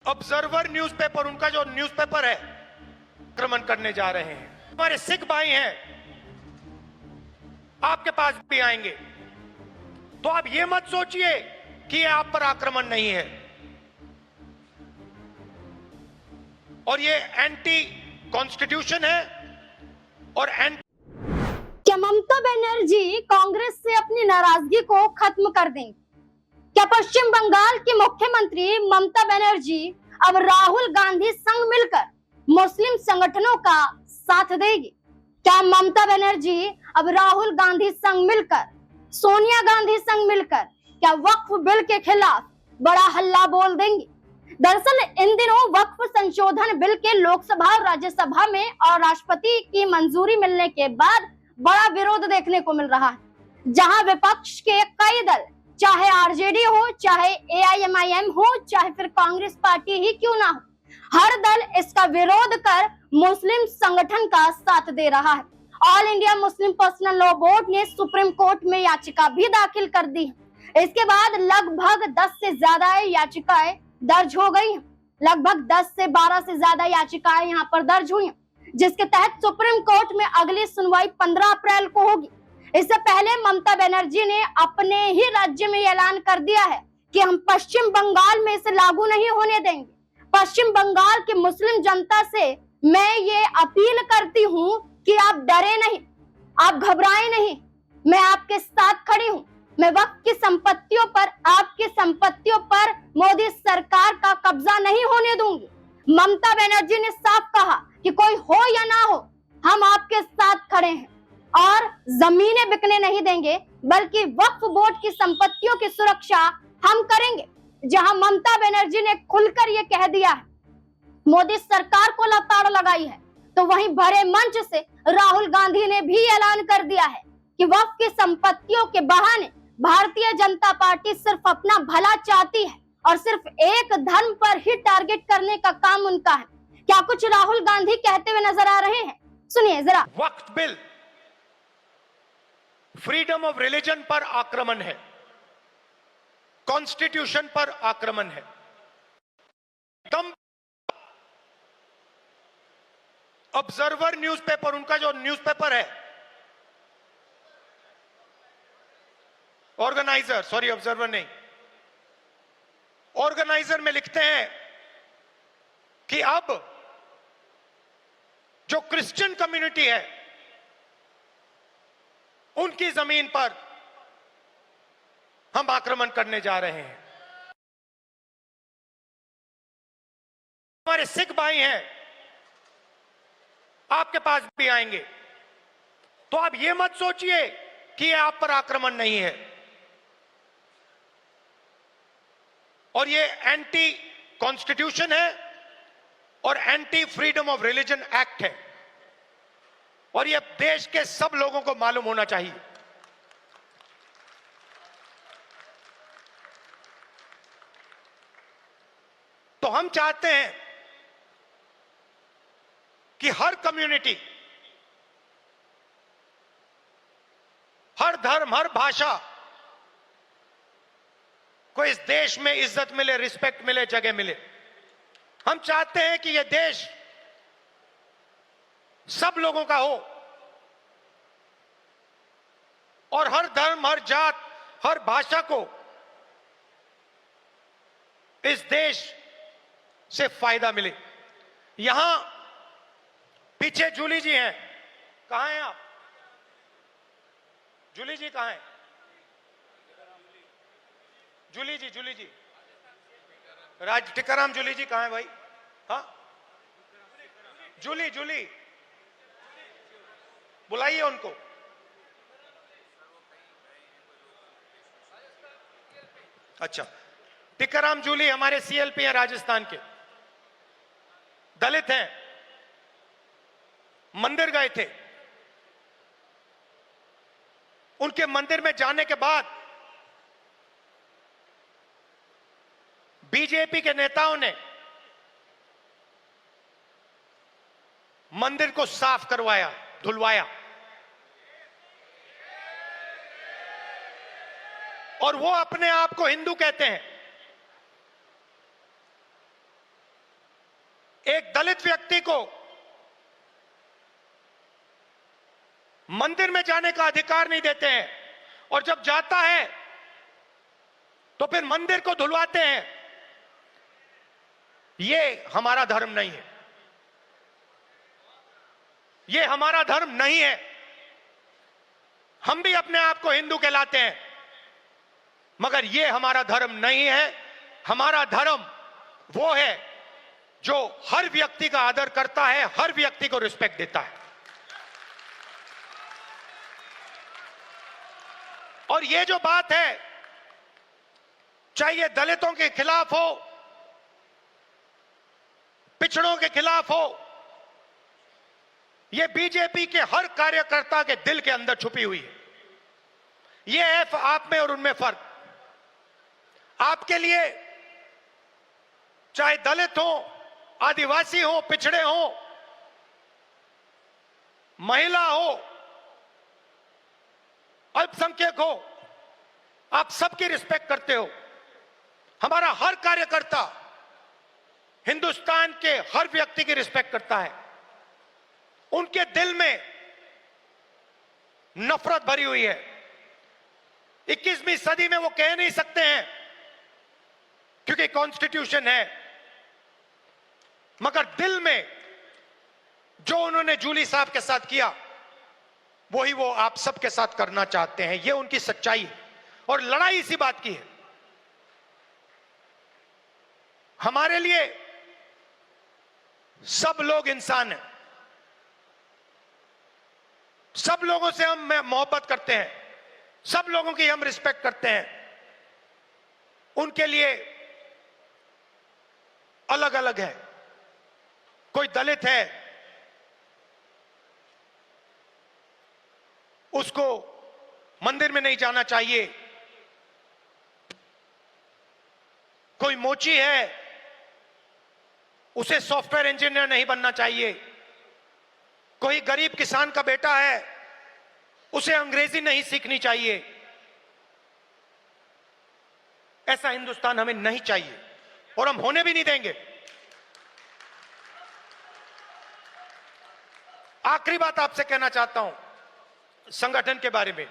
Observer newspaper, उनका जो newspaper है, आक्रमण करने जा रहे हैं। हमारे सिख भाई हैं, आपके पास भी आएंगे, तो आप ये मत सोचिए कि ये आप पर आक्रमण नहीं है। और ये एंटी कॉन्स्टिट्यूशन है और एंटी। क्या ममता बनर्जी कांग्रेस से अपनी नाराजगी को खत्म कर देंगी? क्या पश्चिम बंगाल की मुख्यमंत्री ममता बनर्जी अब राहुल गांधी संग मिलकर मुस्लिम संगठनों का साथ देगी? क्या ममता बनर्जी अब राहुल गांधी संग मिलकर, सोनिया गांधी संग मिलकर क्या वक्फ बिल के खिलाफ बड़ा हल्ला बोल देंगी? दरअसल इन दिनों वक्फ संशोधन बिल के लोकसभा और राज्यसभा में और राष्ट्रपति की मंजूरी मिलने के बाद बड़ा विरोध देखने को मिल रहा है, जहां विपक्ष के कई दल, चाहे आरजेडी हो, चाहे एआईएमआईएम हो, चाहे फिर कांग्रेस पार्टी ही क्यों ना हो, हर दल इसका विरोध कर मुस्लिम संगठन का साथ दे रहा है। All India Muslim personal law board ने सुप्रीम कोर्ट में याचिका भी दाखिल कर दी है। इसके बाद लगभग 10 से ज्यादा याचिकाएं दर्ज हो गई हैं। लगभग 10 से 12 से ज्यादा याचिकाएं यहाँ पर दर्ज हुई हैं, जिसके तहत सुप्रीम कोर्ट में अगली सुनवाई 15 अप्रैल को होगी। इससे पहले ममता बनर्जी ने अपने ही राज्य में ऐलान कर दिया है कि हम पश्चिम बंगाल में इसे लागू नहीं होने देंगे। पश्चिम बंगाल की मुस्लिम जनता से मैं ये अपील करती हूँ कि आप डरे नहीं, आप घबराएं नहीं, मैं आपके साथ खड़ी हूँ। मैं वक्फ की संपत्तियों पर, आपकी संपत्तियों पर मोदी सरकार का कब्जा नहीं होने दूंगी। ममता बनर्जी ने साफ कहा कि कोई हो या ना हो, हम आपके साथ खड़े हैं और जमीनें बिकने नहीं देंगे, बल्कि वक्फ बोर्ड की संपत्तियों की सुरक्षा हम करेंगे। जहां ममता बनर्जी ने खुलकर ये कह दिया है, मोदी सरकार को लताड़ लगाई है, तो वहीं भरे मंच से राहुल गांधी ने भी ऐलान कर दिया है कि वक्फ की संपत्तियों के बहाने भारतीय जनता पार्टी सिर्फ अपना भला चाहती है और सिर्फ एक धर्म पर ही टारगेट करने का काम उनका है। क्या कुछ राहुल गांधी कहते हुए नजर आ रहे हैं, सुनिए जरा। वक्फ बिल फ्रीडम ऑफ रिलीजन पर आक्रमण है, कॉन्स्टिट्यूशन पर आक्रमण है। दम ऑब्जर्वर न्यूज़पेपर, उनका जो न्यूज़पेपर है, ऑर्गेनाइजर, सॉरी ऑब्जर्वर नहीं, ऑर्गेनाइजर में लिखते हैं कि अब जो क्रिश्चियन कम्युनिटी है उनकी जमीन पर हम आक्रमण करने जा रहे हैं। हमारे सिख भाई हैं, आपके पास भी आएंगे, तो आप ये मत सोचिए कि ये आप पर आक्रमण नहीं है। और ये एंटी कॉन्स्टिट्यूशन है और anti freedom of religion act है, और ये देश के सब लोगों को मालूम होना चाहिए। तो हम चाहते हैं कि हर कम्युनिटी, हर धर्म, हर भाषा को इस देश में इज्जत मिले, रिस्पेक्ट मिले, जगह मिले। हम चाहते हैं कि यह देश सब लोगों का हो और हर धर्म, हर जात, हर भाषा को इस देश से फायदा मिले। यहां पीछे जूली जी हैं, कहां हैं आप? जूली जी कहां हैं? जूली जी राज टिकाराम जूली जी कहां है भाई? हाँ, जूली बुलाइए उनको। अच्छा, टिकाराम जूली हमारे सीएलपी हैं, राजस्थान के, दलित हैं, मंदिर गए थे। उनके मंदिर में जाने के बाद बीजेपी के नेताओं ने मंदिर को साफ करवाया, धुलवाया, और वो अपने आप को हिंदू कहते हैं। एक दलित व्यक्ति को मंदिर में जाने का अधिकार नहीं देते हैं, और जब जाता है तो फिर मंदिर को धुलवाते हैं। ये हमारा धर्म नहीं है, ये हमारा धर्म नहीं है। हम भी अपने आप को हिंदू कहलाते हैं, मगर ये हमारा धर्म नहीं है। हमारा धर्म वो है जो हर व्यक्ति का आदर करता है, हर व्यक्ति को रिस्पेक्ट देता है। और ये जो बात है, चाहे ये दलितों के खिलाफ हो, पिछड़ों के खिलाफ हो, ये बीजेपी के हर कार्यकर्ता के दिल के अंदर छुपी हुई है। ये है आप में और उनमें फर्क। आपके लिए चाहे दलित हो, आदिवासी हो, पिछड़े हो, महिला हो, अल्पसंख्यक हो, आप सबकी रिस्पेक्ट करते हो। हमारा हर कार्यकर्ता हिंदुस्तान के हर व्यक्ति की रिस्पेक्ट करता है। उनके दिल में नफरत भरी हुई है। 21वीं सदी में वो कह नहीं सकते हैं क्योंकि कॉन्स्टिट्यूशन है, मगर दिल में जो उन्होंने जूली साहब के साथ किया, वही वो आप सबके साथ करना चाहते हैं। ये उनकी सच्चाई है, और लड़ाई इसी बात की है। हमारे लिए सब लोग इंसान हैं, सब लोगों से हम मोहब्बत करते हैं, सब लोगों की हम रिस्पेक्ट करते हैं। उनके लिए अलग अलग है। कोई दलित है, उसको मंदिर में नहीं जाना चाहिए। कोई मोची है, उसे सॉफ्टवेयर इंजीनियर नहीं बनना चाहिए। कोई गरीब किसान का बेटा है, उसे अंग्रेजी नहीं सीखनी चाहिए। ऐसा हिंदुस्तान हमें नहीं चाहिए, और हम होने भी नहीं देंगे। आखिरी बात आपसे कहना चाहता हूं संगठन के बारे में।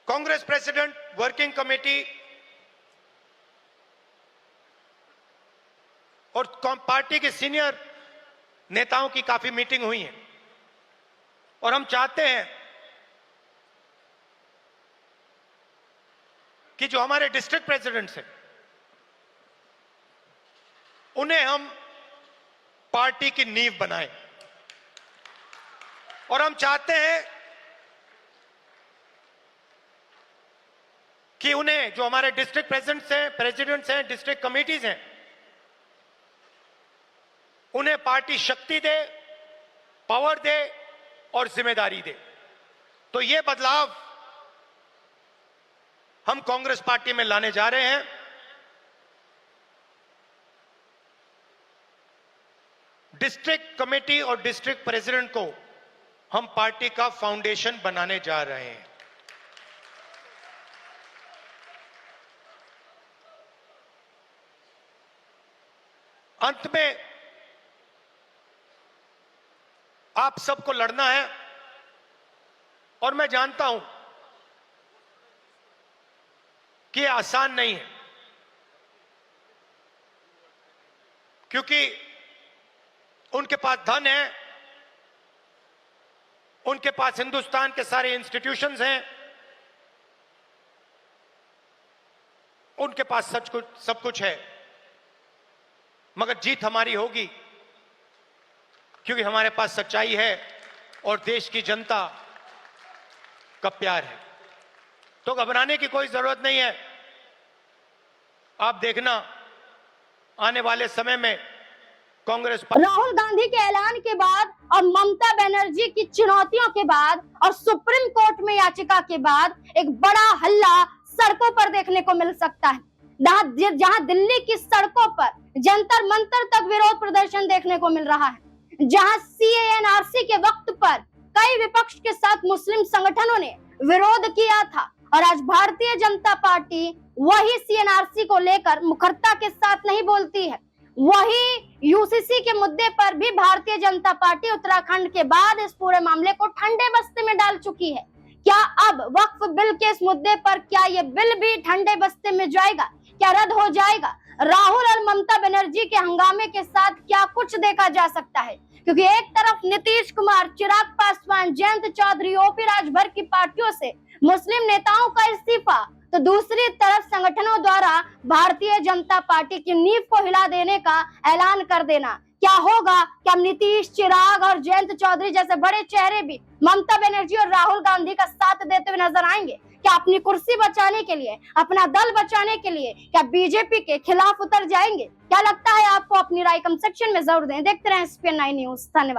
कांग्रेस प्रेसिडेंट, वर्किंग कमेटी और पार्टी के सीनियर नेताओं की काफी मीटिंग हुई है, और हम चाहते हैं कि जो हमारे डिस्ट्रिक्ट प्रेसिडेंट्स हैं, उन्हें हम पार्टी की नींव बनाएं। और हम चाहते हैं कि उन्हें, जो हमारे डिस्ट्रिक्ट प्रेसिडेंट्स हैं, डिस्ट्रिक्ट कमेटीज हैं, उन्हें पार्टी शक्ति दे, पावर दे और जिम्मेदारी दे। तो ये बदलाव हम कांग्रेस पार्टी में लाने जा रहे हैं। डिस्ट्रिक्ट कमेटी और डिस्ट्रिक्ट प्रेसिडेंट को हम पार्टी का फाउंडेशन बनाने जा रहे हैं। अंत में आप सबको लड़ना है, और मैं जानता हूं कि ये आसान नहीं है, क्योंकि उनके पास धन है, उनके पास हिंदुस्तान के सारे इंस्टीट्यूशंस हैं, उनके पास सब कुछ है। मगर जीत हमारी होगी, क्योंकि हमारे पास सच्चाई है और देश की जनता का प्यार है। तो घबराने की कोई जरूरत नहीं है। आप देखना, आने वाले समय में कांग्रेस राहुल गांधी के ऐलान के बाद और ममता बनर्जी की चुनौतियों के बाद और सुप्रीम कोर्ट में याचिका के बाद एक बड़ा हल्ला सड़कों पर देखने को मिल सकता है। जहां दिल्ली की सड़कों पर जंतर मंतर तक विरोध प्रदर्शन देखने को मिल रहा है, जहां CANRC के वक्त पर कई विपक्ष के साथ मुस्लिम संगठनों ने विरोध किया था, और आज भारतीय जनता पार्टी वही CNRC को लेकर मुखरता के साथ नहीं बोलती है, वही यूसीसी के मुद्दे पर भी भारतीय जनता पार्टी उत्तराखंड के बाद इस पूरे मामले को ठंडे बस्ते में डाल चुकी है। क्या अब वक्फ बिल के इस मुद्दे पर क्या ये बिल भी ठंडे बस्ते में जाएगा, क्या रद्द हो जाएगा? राहुल और ममता बनर्जी के हंगामे के साथ क्या कुछ देखा जा सकता है? क्योंकि एक तरफ नीतीश कुमार, चिराग पासवान, जयंत चौधरी, ओपी राजभर की पार्टियों से मुस्लिम नेताओं का इस्तीफा, तो दूसरी तरफ संगठनों द्वारा भारतीय जनता पार्टी की नींव को हिला देने का ऐलान कर देना। क्या होगा? क्या नीतीश, चिराग और जयंत चौधरी जैसे बड़े चेहरे भी ममता बनर्जी और राहुल गांधी का साथ देते हुए नजर आएंगे? क्या अपनी कुर्सी बचाने के लिए, अपना दल बचाने के लिए क्या बीजेपी के खिलाफ उतर जाएंगे? क्या लगता है आपको? अपनी राय कमेंट सेक्शन में जरूर दें। देखते रहें SPN9 न्यूज। धन्यवाद।